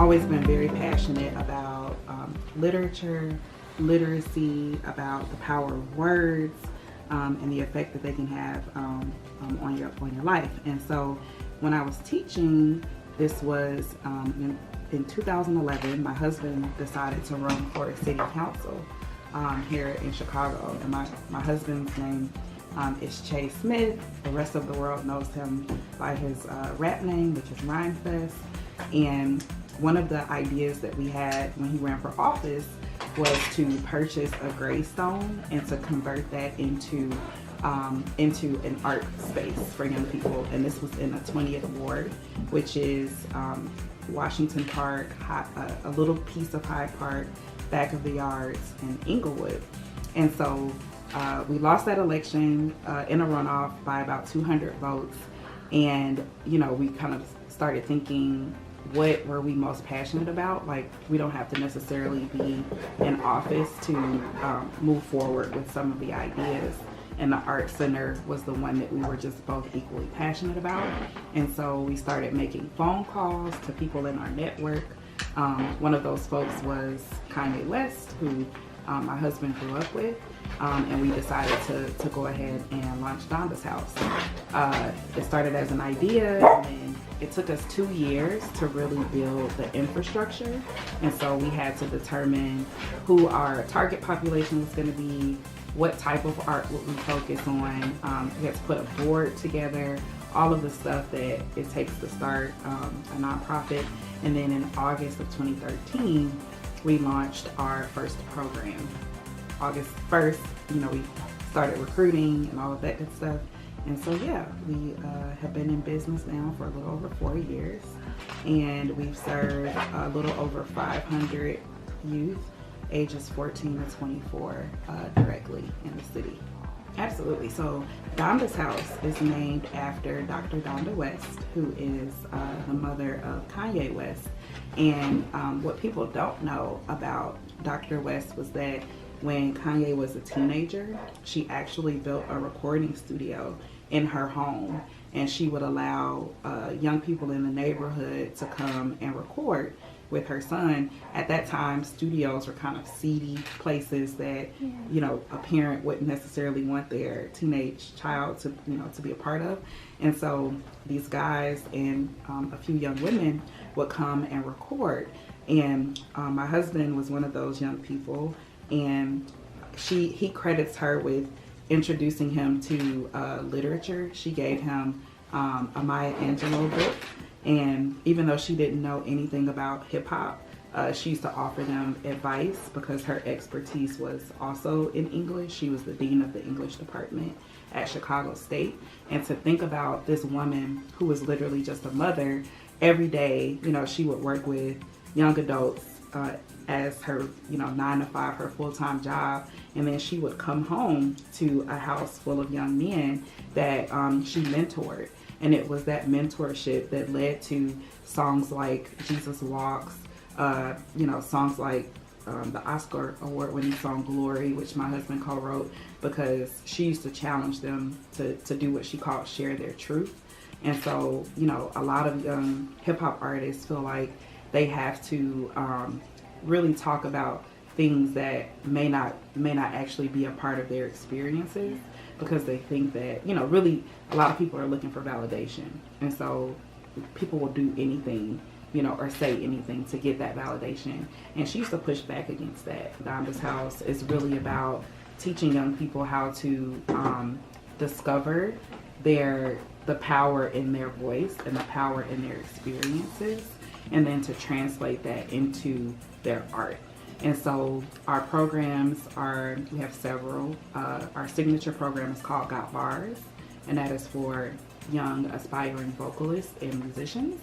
always been very passionate about literature, literacy, about the power of words, and the effect that they can have on your life. And so when I was teaching, this was in 2011, my husband decided to run for city council here in Chicago. And my husband's name is Chase Smith. The rest of the world knows him by his rap name, which is Rhymefest. And one of the ideas that we had when he ran for office was to purchase a gravestone and to convert that into an art space for young people. And this was in the 20th Ward, which is Washington Park, a little piece of Hyde Park, back of the yards, in Inglewood. And so we lost that election in a runoff by about 200 votes. And, you know, we kind of started thinking, what were we most passionate about? Like, we don't have to necessarily be in office to move forward with some of the ideas. And the Art Center was the one that we were just both equally passionate about. And so we started making phone calls to people in our network. One of those folks was Kanye West, who my husband grew up with. And we decided to go ahead and launch Donda's House. It started as an idea, and then it took us 2 years to really build the infrastructure. And so we had to determine who our target population was going to be, what type of art would we focus on. We had to put a board together, all of the stuff that it takes to start a nonprofit. And then in August of 2013, we launched our first program. August 1st, you know, we started recruiting and all of that good stuff. And so, yeah, we have been in business now for a little over 4 years, and we've served a little over 500 youth, ages 14 to 24, directly in the city. Absolutely. So Donda's House is named after Dr. Donda West, who is the mother of Kanye West. And what people don't know about Dr. West was that when Kanye was a teenager, she actually built a recording studio in her home, and she would allow young people in the neighborhood to come and record with her son. At that time, studios were kind of seedy places that, you know, a parent wouldn't necessarily want their teenage child to, you know, to be a part of. And so these guys and a few young women would come and record. And my husband was one of those young people, and he credits her with introducing him to literature. She gave him a Maya Angelou book, and even though she didn't know anything about hip hop, she used to offer them advice because her expertise was also in English. She was the dean of the English department at Chicago State. And to think about this woman who was literally just a mother, every day, you know, she would work with young adults as her, you know, 9 to 5, her full-time job. And then she would come home to a house full of young men that she mentored. And it was that mentorship that led to songs like Jesus Walks, you know, songs like the Oscar award-winning song Glory, which my husband co-wrote, because she used to challenge them to do what she called share their truth. And so, you know, a lot of young hip-hop artists feel like they have to really talk about things that may not actually be a part of their experiences, because they think that, you know, really a lot of people are looking for validation. And so people will do anything, you know, or say anything to get that validation. And she used to push back against that. Donda's House is really about teaching young people how to discover the power in their voice and the power in their experiences, and then to translate that into their art. And so our programs we have several. Our signature program is called Got Bars, and that is for young aspiring vocalists and musicians.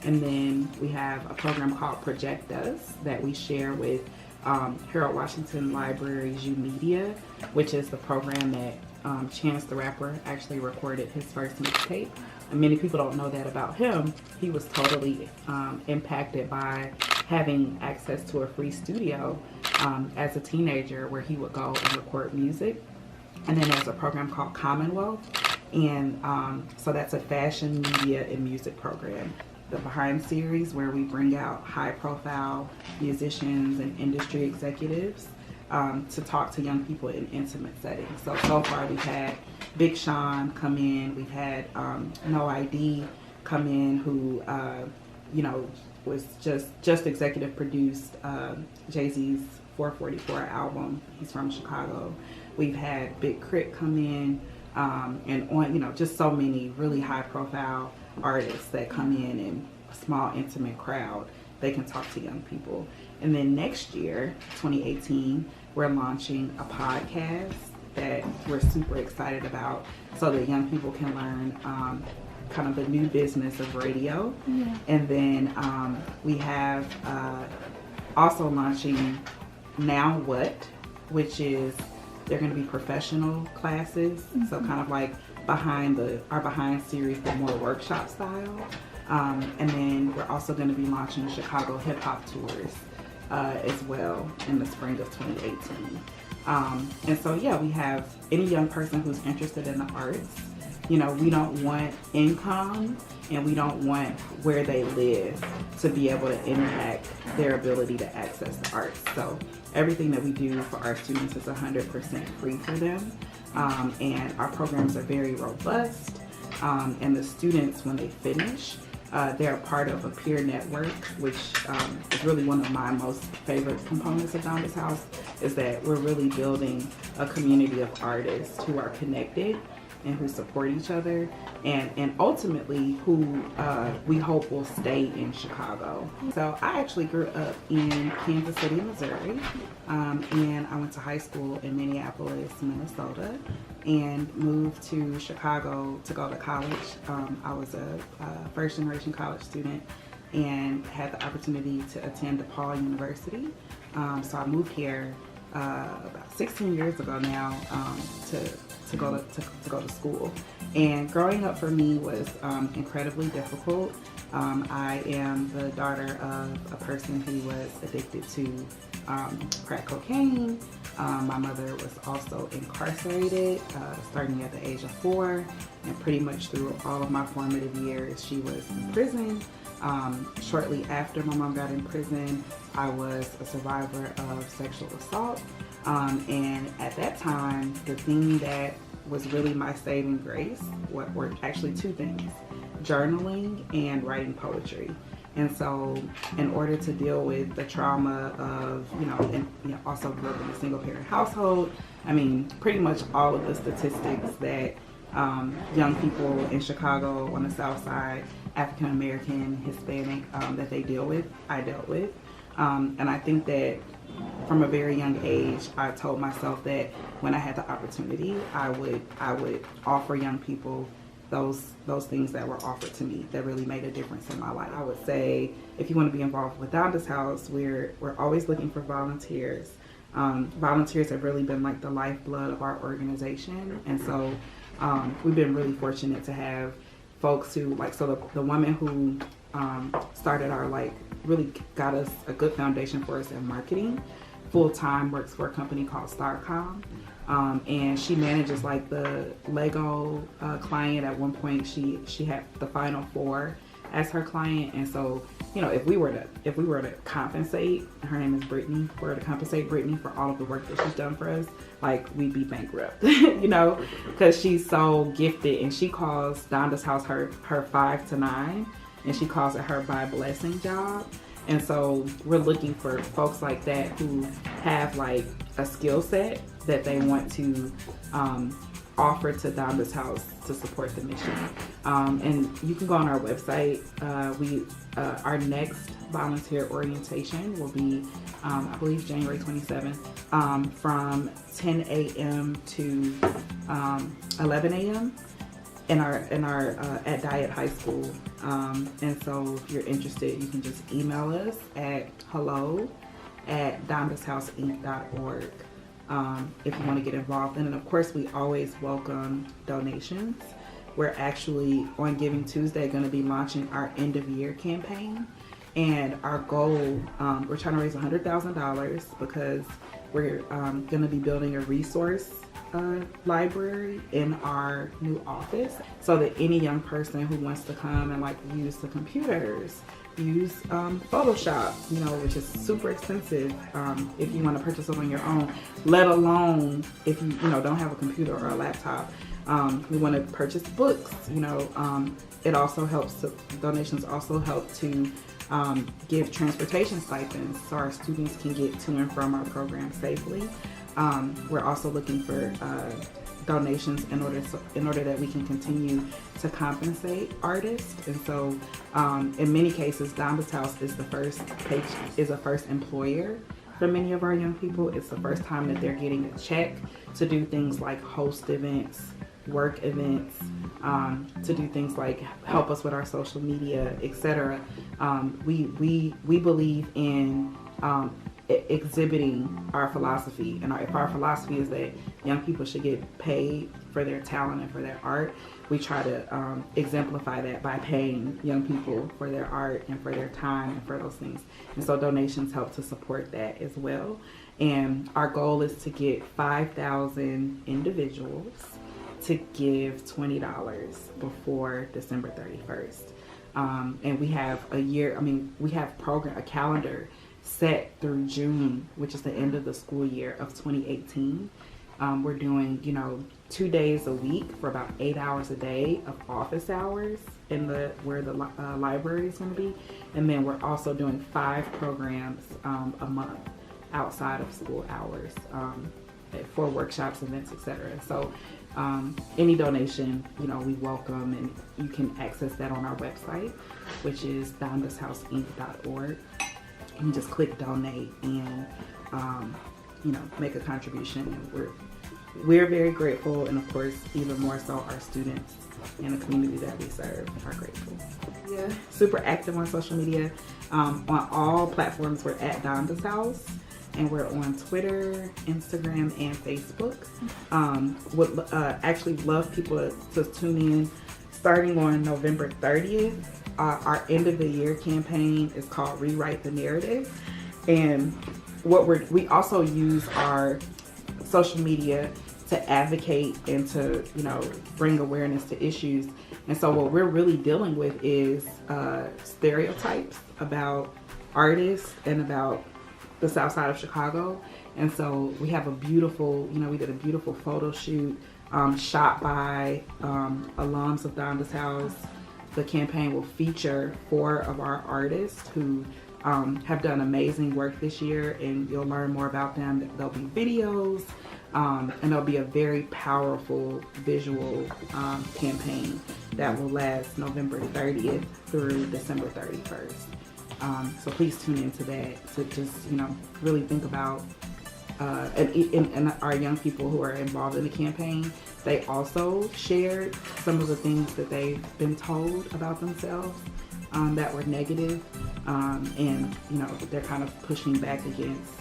And then we have a program called Project Us that we share with Harold Washington Library's U Media, which is the program that Chance the Rapper actually recorded his first mixtape. And many people don't know that about him. He was totally impacted by having access to a free studio as a teenager, where he would go and record music. And then there's a program called Commonwealth, and so that's a fashion, media, and music program. the Behind series, where we bring out high profile musicians and industry executives to talk to young people in intimate settings. So far we've had Big Sean come in, we've had No ID come in, who was just executive produced Jay-Z's 444 album. He's from Chicago. We've had Big Crit come in, and on, just so many really high profile artists that come in a small intimate crowd. They can talk to young people. And then next year, 2018, we're launching a podcast that we're super excited about, so that young people can learn kind of the new business of radio. Yeah. And then we have also launching Now What, which is, they're going to be professional classes. Mm-hmm. So kind of like our Behind series, but more workshop style. And then we're also going to be launching Chicago hip hop tours as well in the spring of 2018. And so yeah, we have any young person who's interested in the arts. We don't want income, and we don't want where they live to be able to impact their ability to access the arts. So everything that we do for our students is 100% free for them. And our programs are very robust. And the students, when they finish, they're a part of a peer network, which is really one of my most favorite components of Donda's House, is that we're really building a community of artists who are connected and who support each other, and ultimately who we hope will stay in Chicago. So I actually grew up in Kansas City, Missouri, and I went to high school in Minneapolis, Minnesota, and moved to Chicago to go to college. I was a first generation college student and had the opportunity to attend DePaul University. So I moved here about 16 years ago now to go to school. And growing up for me was incredibly difficult. I am the daughter of a person who was addicted to crack cocaine. My mother was also incarcerated starting at the age of 4, and pretty much through all of my formative years she was in prison. Shortly after my mom got in prison, I was a survivor of sexual assault. And at that time, the thing that was really my saving grace were actually two things: journaling and writing poetry. And so in order to deal with the trauma of, also grew up in a single parent household, pretty much all of the statistics that young people in Chicago on the South Side, African American, Hispanic, that they deal with, I dealt with. And I think that from a very young age, I told myself that when I had the opportunity, I would offer young people those things that were offered to me that really made a difference in my life. I would say, if you want to be involved with Donda's House, we're always looking for volunteers. Volunteers have really been like the lifeblood of our organization, and so we've been really fortunate to have folks who, the woman who started our, really got us a good foundation for us in marketing, full-time works for a company called Starcom. And she manages the Lego client. At one point she had the Final Four as her client, and so if we were to compensate, her name is Brittany, if we were to compensate Brittany for all of the work that she's done for us, we'd be bankrupt, because she's so gifted, and she calls Donda's House her 5 to 9, and she calls it her by blessing job. And so we're looking for folks like that who have a skill set that they want to offer to Donda's House to support the mission. And you can go on our website. Our next volunteer orientation will be, I believe, January 27th, from 10 a.m. to 11 a.m. in our at Diet High School. And so if you're interested, you can just email us at hello@dondashousinc.org if you want to get involved. And then, of course, we always welcome donations. We're actually, on Giving Tuesday, going to be launching our end of year campaign. And our goal, we're trying to raise $100,000 because we're going to be building a resource library in our new office, so that any young person who wants to come and like use the computers, use Photoshop, you know, which is super expensive if you want to purchase it on your own, let alone if you don't have a computer or a laptop. We want to purchase books, you know. It also helps to, donations also help to give transportation stipends so our students can get to and from our program safely. We're also looking for donations in order that we can continue to compensate artists. And so in many cases, Donda's House is a first employer for many of our young people. It's the first time that they're getting a check to do things like host events, work events, to do things like help us with our social media, etc. We believe in exhibiting our philosophy, and if our philosophy is that young people should get paid for their talent and for their art, we try to exemplify that by paying young people for their art and for their time and for those things. And so donations help to support that as well. And our goal is to get 5,000 individuals to give $20 before December 31st. And we have we have a calendar set through June, which is the end of the school year of 2018. We're doing, 2 days a week for about 8 hours a day of office hours in where the library is going to be. And then we're also doing 5 programs a month outside of school hours for workshops, events, etc. So any donation, we welcome, and you can access that on our website, which is dondashouseinc.org. You just click donate and make a contribution. And we're very grateful, and of course even more so our students and the community that we serve are grateful. Yeah, super active on social media. On all platforms we're at Donda's House, and we're on Twitter, Instagram, and Facebook. Would actually love people to tune in starting on November 30th. Our end of the year campaign is called Rewrite the Narrative, and we also use our social media to advocate and to bring awareness to issues. And so what we're really dealing with is stereotypes about artists and about the South Side of Chicago. And so we have a beautiful, we did a beautiful photo shoot shot by alums of Donda's House. The campaign will feature 4 of our artists who have done amazing work this year, and you'll learn more about them. There'll be videos, and there'll be a very powerful visual campaign that will last November 30th through December 31st. So please tune into that to just, really think about, and our young people who are involved in the campaign, they also shared some of the things that they've been told about themselves that were negative, and they're kind of pushing back against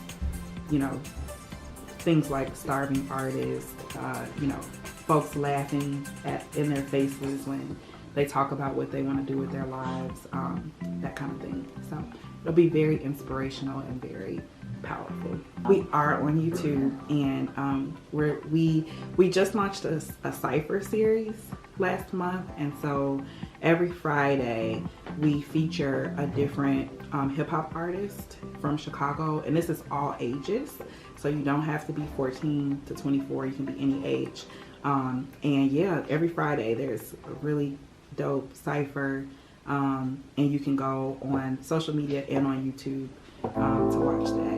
things like starving artists, folks laughing in their faces when they talk about what they want to do with their lives, that kind of thing. So it'll be very inspirational and very powerful. We are on YouTube, and we just launched a Cypher series last month, and so every Friday we feature a different hip-hop artist from Chicago, and this is all ages, so you don't have to be 14 to 24, you can be any age. And yeah, every Friday there's a really dope cypher, and you can go on social media and on YouTube to watch that.